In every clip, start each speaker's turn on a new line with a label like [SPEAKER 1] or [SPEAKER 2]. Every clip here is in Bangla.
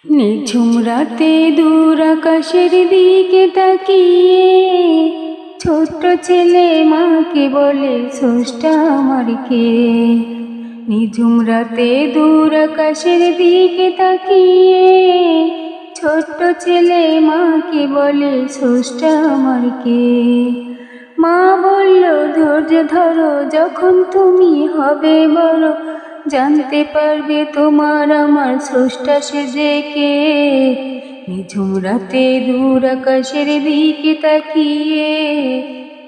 [SPEAKER 1] নিঝুম রাতে দূর আকাশের দিকে তাকিয়ে ছোট্ট ছেলে মাকে বলে স্রষ্টা আমার কে। নিঝুম রাতে দূর আকাশের দিকে তাকিয়ে ছোট্ট ছেলে মাকে বলে স্রষ্টা আমার কে। মা বলল ধৈর্য ধরো, যখন তুমি হবে বড় জানতে পারবে তোমার আমার স্রষ্টা সে যে কে। নিঝুম রাতে দূর আকাশের দিকে তাকিয়ে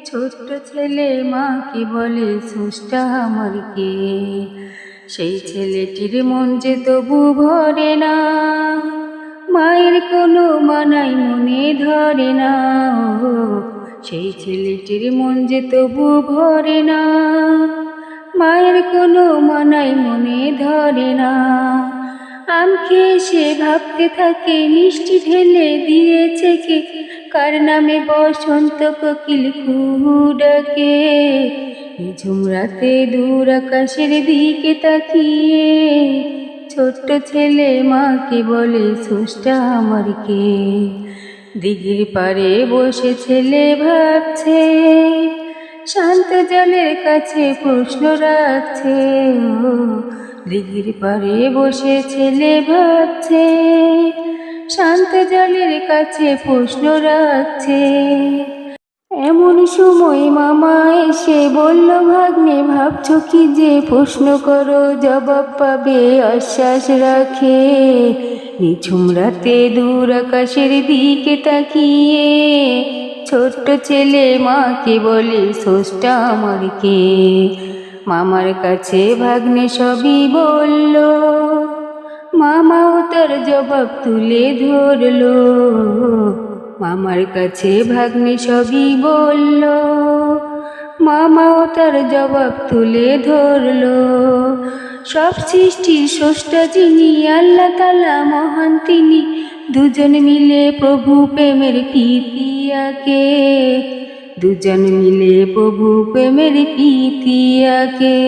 [SPEAKER 1] ছোট্ট ছেলে মাকে বলে স্রষ্টা আমার কে। সেই ছেলেটির মন যে তবু ভরে না, মায়ের কোনো মানাই মনে ধরে না। সেই ছেলেটির মন যে তবু ভরে না, মায়ের কোনো মানাই মনে ধরে না। আম খেয়ে সে ভাবতে থাকে মিষ্টি ঢেলে দিয়েছে কে, কার নামে বসন্ত কোকিল কুহু ডাকে। নিঝুম রাতে দূর আকাশের দিকে তাকিয়ে ছোট্ট ছেলে মাকে বলে স্রষ্টা আমার কে। দিঘির পাড়ে বসে ছেলে ভাবছে, শান্ত জলের কাছে প্রশ্ন রাখছে। ও দিঘির পাড়ে বসে ছেলে ভাবছে, শান্ত জলের কাছে প্রশ্ন রাখছে। এমন সময় মামা এসে বলল, ভাগ্নে ভাবছো কি যে, প্রশ্ন করো জবাব পাবে আশ্বাস রাখে। নিঝুম রাতে দূর আকাশের দিকে তাকিয়ে ছোট্ট ছেলে মাকে বলে স্রষ্টা আমার কে। মামার কাছে ভাগ্নে সবই বলল, মামাও তার জবাব তুলে ধরলো। মামার কাছে ভাগ্নে সবই বলল, মামাও তার জবাব তুলে ধরলো। সব সৃষ্টির স্রষ্টা যিনি আল্লাহ তাআলা মহান তিনি, দুজন মিলে প্রভু প্রেমের প্রীতি আঁকে। দুজন মিলে প্রভু প্রেমের প্রীতি আঁকে।